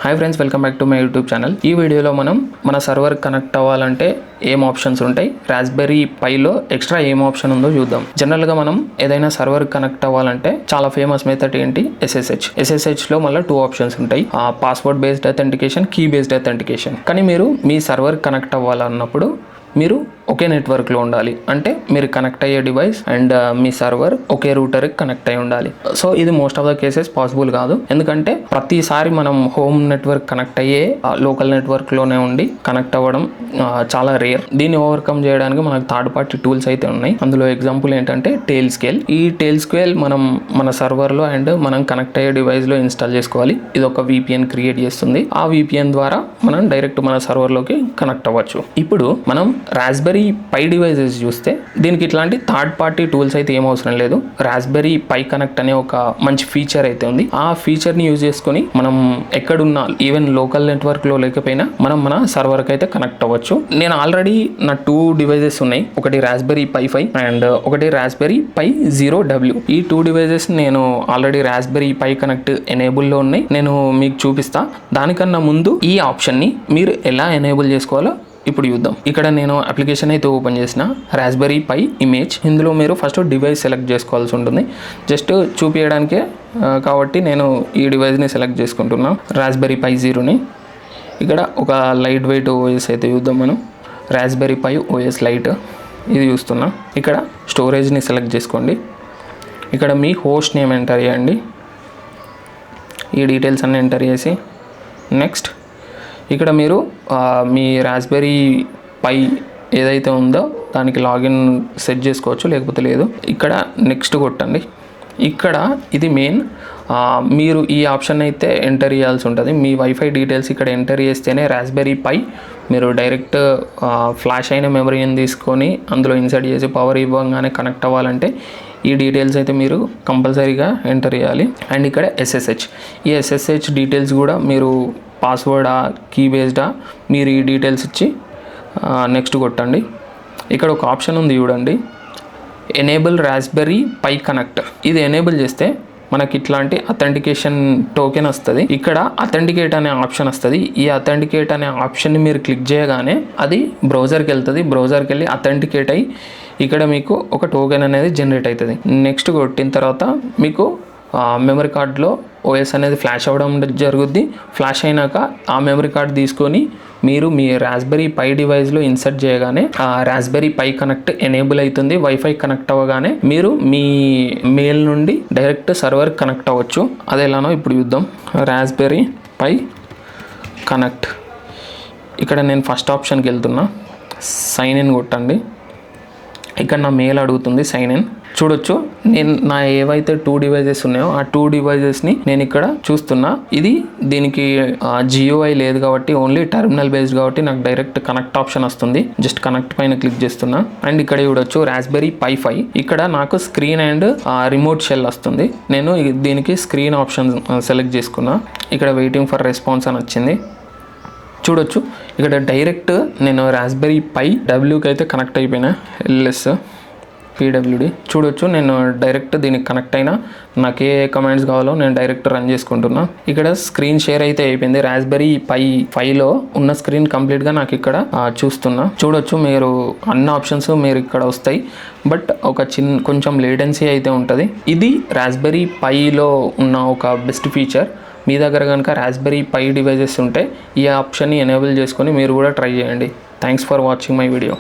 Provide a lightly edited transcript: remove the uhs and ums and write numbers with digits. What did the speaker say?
Hi friends, welcome back to my YouTube channel. ఈ వీడియోలో మనం మన సర్వర్ కనెక్ట్ అవ్వాలంటే ఏం ఆప్షన్స్ ఉంటాయి, రాస్బెర్రీ పైలో ఎక్స్ట్రా ఏం ఆప్షన్ ఉందో చూద్దాం. జనరల్గా మనం ఏదైనా సర్వర్ కనెక్ట్ అవ్వాలంటే చాలా ఫేమస్ మెథడ్ ఏంటి, SSH లో మళ్ళీ 2 ఆప్షన్స్ ఉంటాయి, password based authentication, key based authentication. కానీ మీరు మీ సర్వర్ కనెక్ట్ అవ్వాలన్నప్పుడు మీరు ఒకే నెట్వర్క్లో ఉండాలి. అంటే మీరు కనెక్ట్ అయ్యే డివైస్ అండ్ మీ సర్వర్ ఒకే రూటర్కి కనెక్ట్ అయి ఉండాలి. సో ఇది most of the cases possible కాదు, ఎందుకంటే ప్రతిసారి మనం హోమ్ నెట్వర్క్ కనెక్ట్ అయ్యే లోకల్ నెట్వర్క్లోనే ఉండి కనెక్ట్ అవ్వడం చాలా రేర్. దీన్ని ఓవర్కమ్ చేయడానికి మనకు థర్డ్ పార్టీ టూల్స్ అయితే ఉన్నాయి. అందులో ఎగ్జాంపుల్ ఏంటంటే టేల్స్కేల్. ఈ టేల్స్కేల్ మనం మన సర్వర్లో అండ్ మనం కనెక్ట్ అయ్యే డివైస్లో ఇన్స్టాల్ చేసుకోవాలి. ఇది ఒక VPN క్రియేట్ చేస్తుంది. ఆ VPN ద్వారా మనం డైరెక్ట్ మన సర్వర్లోకి కనెక్ట్ అవ్వచ్చు. ఇప్పుడు మనం రాస్బెర్రీ పై డివైజెస్ చూస్తే దీనికి ఇట్లాంటి థర్డ్ పార్టీ టూల్స్ అయితే ఏం అవసరం లేదు. రాస్బెర్రీ పై కనెక్ట్ అనే ఒక మంచి ఫీచర్ అయితే ఉంది. ఆ ఫీచర్ని యూజ్ చేసుకొని మనం ఎక్కడున్నా, ఈవెన్ లోకల్ నెట్వర్క్లో లేకపోయినా మనం మన సర్వర్కి అయితే కనెక్ట్ అవ్వచ్చు. నేను ఆల్రెడీ నా 2 డివైజెస్ ఉన్నాయి. ఒకటి రాస్బెర్రీ పై 5 అండ్ ఒకటి రాస్బెర్రీ పై 0W. ఈ 2 డివైజెస్ నేను ఆల్రెడీ రాస్బెర్రీ పై కనెక్ట్ ఎనేబుల్లో ఉన్నాయి. నేను మీకు చూపిస్తా. దానికన్నా ముందు ఈ ఆప్షన్ని మీరు ఎలా ఎనేబుల్ చేసుకోవాలో ఇప్పుడు చూద్దాం. ఇక్కడ నేను అప్లికేషన్ అయితే ఓపెన్ చేసిన, రాస్బెర్రీ పై ఇమేజ్. ఇందులో మీరు ఫస్ట్ డివైస్ సెలెక్ట్ చేసుకోవాల్సి ఉంటుంది. జస్ట్ చూపించడానికే కాబట్టి నేను ఈ డివైస్ని సెలెక్ట్ చేసుకుంటున్నాను, రాస్బెర్రీ పై 0ని. ఇక్కడ ఒక లైట్ వెయిట్ OS అయితే చూద్దాం మనం. రాస్బెర్రీ పై OS లైట్ ఇది చూస్తున్నా. ఇక్కడ స్టోరేజ్ని సెలెక్ట్ చేసుకోండి. ఇక్కడ మీ హోస్ట్ నేమ్ ఎంటర్ చేయండి. ఈ డీటెయిల్స్ అన్నీ ఎంటర్ చేసి నెక్స్ట్ ఇక్కడ మీరు మీ రాస్బెర్రీ పై ఏదైతే ఉందో దానికి లాగిన్ సెట్ చేసుకోవచ్చు, లేకపోతే లేదు. ఇక్కడ నెక్స్ట్ కొట్టండి. ఇక్కడ ఇది మెయిన్, మీరు ఈ ఆప్షన్ అయితే ఎంటర్ చేయాల్సి ఉంటుంది. మీ వైఫై డీటెయిల్స్ ఇక్కడ ఎంటర్ చేస్తేనే రాస్బెర్రీ పై మీరు డైరెక్ట్ ఫ్లాష్ అయిన మెమరీని తీసుకొని అందులో ఇన్సర్ట్ చేసి పవర్ ఇవ్వగానే కనెక్ట్ అవ్వాలంటే ఈ డీటెయిల్స్ అయితే మీరు కంపల్సరీగా ఎంటర్ చేయాలి. అండ్ ఇక్కడ SSH, ఈ SSH డీటెయిల్స్ కూడా మీరు పాస్వర్డా కీ బేస్డా మీరు ఈ డీటెయిల్స్ ఇచ్చి నెక్స్ట్ కొట్టండి. ఇక్కడ ఒక ఆప్షన్ ఉంది చూడండి, ఎనేబుల్ రాస్బెర్రీ పై కనెక్ట్. ఇది ఎనేబుల్ చేస్తే మనకి ఇట్లాంటి అథెంటికేషన్ టోకెన్ వస్తుంది. ఇక్కడ అథెంటికేట్ అనే ఆప్షన్ వస్తుంది. ఈ అథెంటికేట్ అనే ఆప్షన్ని మీరు క్లిక్ చేయగానే అది బ్రౌజర్కి వెళ్తుంది. బ్రౌజర్కి వెళ్ళి అథెంటికేట్ అయ్యి ఇక్కడ మీకు ఒక టోకెన్ అనేది జనరేట్ అవుతుంది. నెక్స్ట్ కొట్టిన తర్వాత మీకు మెమరీ కార్డ్లో OS అనేది ఫ్లాష్ అవ్వడం జరుగుద్ది. ఫ్లాష్ అయినాక ఆ మెమరీ కార్డ్ తీసుకొని మీరు మీ రాస్బెర్రీ పై డివైస్లో ఇన్సర్ట్ చేయగానే ఆ రాస్బెర్రీ పై కనెక్ట్ ఎనేబుల్ అవుతుంది. వైఫై కనెక్ట్ అవ్వగానే మీరు మీ మెయిల్ నుండి డైరెక్ట్ సర్వర్ కనెక్ట్ అవ్వచ్చు. అది ఎలానో ఇప్పుడు చూద్దాం. Raspberry Pi connect. ఇక్కడ నేను ఫస్ట్ ఆప్షన్కి వెళ్తున్నా, సైన్ ఇన్ కొట్టండి. ఇక్కడ నా మెయిల్ అడుగుతుంది, సైన్ ఇన్. చూడొచ్చు, నేను నా ఏవైతే 2 డివైజెస్ ఉన్నాయో ఆ 2 డివైజెస్ని నేను ఇక్కడ చూస్తున్నా. ఇది దీనికి GUI లేదు కాబట్టి ఓన్లీ టెర్మినల్ బేస్డ్ కాబట్టి నాకు డైరెక్ట్ కనెక్ట్ ఆప్షన్ వస్తుంది. జస్ట్ కనెక్ట్ పైన క్లిక్ చేస్తున్నా. అండ్ ఇక్కడ చూడొచ్చు రాస్బెర్రీ పై 5. ఇక్కడ నాకు స్క్రీన్ అండ్ రిమోట్ షెల్ వస్తుంది. నేను దీనికి స్క్రీన్ ఆప్షన్ సెలెక్ట్ చేసుకున్నా. ఇక్కడ వెయిటింగ్ ఫర్ రెస్పాన్స్ అని వచ్చింది. చూడొచ్చు ఇక్కడ డైరెక్ట్ నేను రాస్బెర్రీ పై Wకి అయితే కనెక్ట్ అయిపోయినా, LS PWD. చూడొచ్చు నేను డైరెక్ట్ దీనికి కనెక్ట్ అయినా. నాకు ఏ కమాండ్స్ కావాలో నేను డైరెక్ట్ రన్ చేసుకుంటున్నా. ఇక్కడ స్క్రీన్ షేర్ అయితే అయిపోయింది. రాస్బెర్రీ పై 5లో ఉన్న స్క్రీన్ కంప్లీట్గా నాకు ఇక్కడ చూస్తున్నా. చూడొచ్చు మీరు అన్ని ఆప్షన్స్ మీరు ఇక్కడ వస్తాయి, బట్ ఒక కొంచెం లేటెన్సీ అయితే ఉంటుంది. ఇది రాస్బెర్రీ పైలో ఉన్న ఒక బెస్ట్ ఫీచర్. మీ దగ్గర కనుక రాస్బెర్రీ పై డివైజెస్ ఉంటే ఈ ఆప్షన్ని ఎనేబుల్ చేసుకొని మీరు కూడా ట్రై చేయండి. Thanks for watching my video.